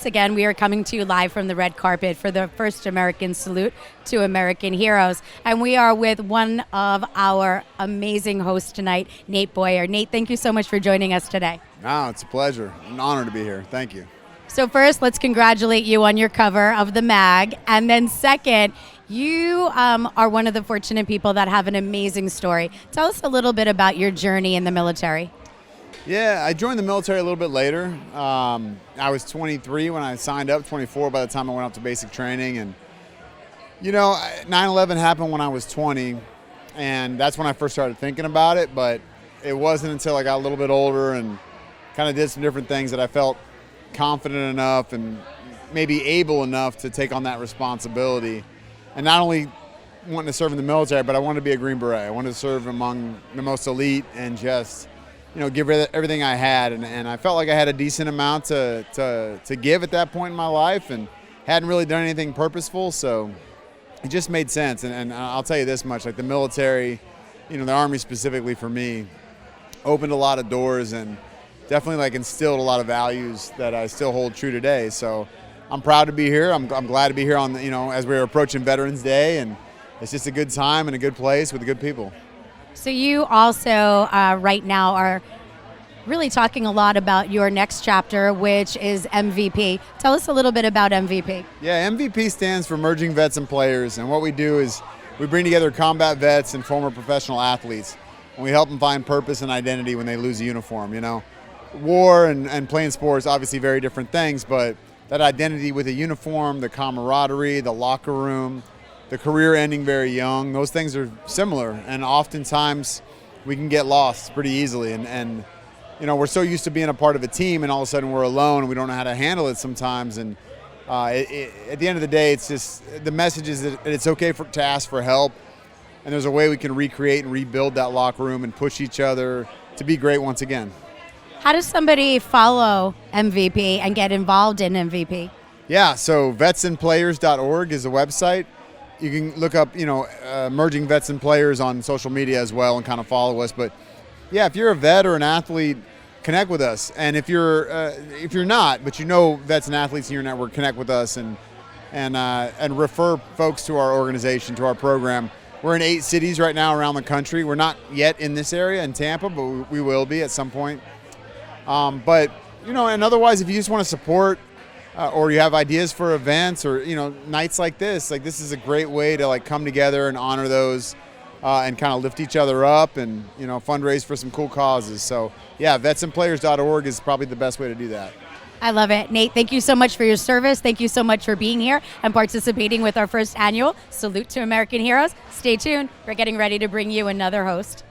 once again, we are coming to you live from the red carpet for the first American Salute to American Heroes. And we are with one of our amazing hosts tonight, Nate Boyer. Nate, thank you so much for joining us today. Oh, it's a pleasure. An honor to be here. Thank you. So first, let's congratulate you on your cover of the mag. And then second, you are one of the fortunate people that have an amazing story. Tell us a little bit about your journey in the military. Yeah, I joined the military a little bit later. I was 23 when I signed up, 24 by the time I went up to basic training. And, 9/11 happened when I was 20, and that's when I first started thinking about it. But it wasn't until I got a little bit older and kind of did some different things that I felt confident enough and maybe able enough to take on that responsibility. And not only wanting to serve in the military, but I wanted to be a Green Beret. I wanted to serve among the most elite and just, give everything I had. And I felt like I had a decent amount to give at that point in my life and hadn't really done anything purposeful. So it just made sense. And I'll tell you this much, like the military, the Army specifically for me, opened a lot of doors and definitely instilled a lot of values that I still hold true today. So I'm proud to be here. I'm glad to be here on as we're approaching Veterans Day, and it's just a good time and a good place with good people. So you also right now are really talking a lot about your next chapter, which is MVP. Tell us a little bit about MVP. Yeah, MVP stands for Emerging Vets and Players, and what we do is we bring together combat vets and former professional athletes, and we help them find purpose and identity when they lose a uniform. War and playing sports, obviously very different things, but that identity with a uniform, the camaraderie, the locker room, the career ending very young, those things are similar, and oftentimes we can get lost pretty easily. And we're so used to being a part of a team, and all of a sudden we're alone and we don't know how to handle it sometimes. And at the end of the day, it's just the message is that it's okay to ask for help, and there's a way we can recreate and rebuild that locker room and push each other to be great once again. How does somebody follow MVP and get involved in MVP? Yeah, so vetsandplayers.org is a website. You can look up, emerging vets and players on social media as well and kind of follow us. But yeah, if you're a vet or an athlete, connect with us. And if you're not, but vets and athletes in your network, connect with us and refer folks to our organization, to our program. We're in 8 cities right now around the country. We're not yet in this area in Tampa, but we will be at some point. But and otherwise, if you just want to support or you have ideas for events or nights like this is a great way to come together and honor those and kind of lift each other up and fundraise for some cool causes. So yeah, vetsandplayers.org is probably the best way to do that. I love it. Nate, thank you so much for your service. Thank you so much for being here and participating with our first annual Salute to American Heroes. Stay tuned. We're getting ready to bring you another host.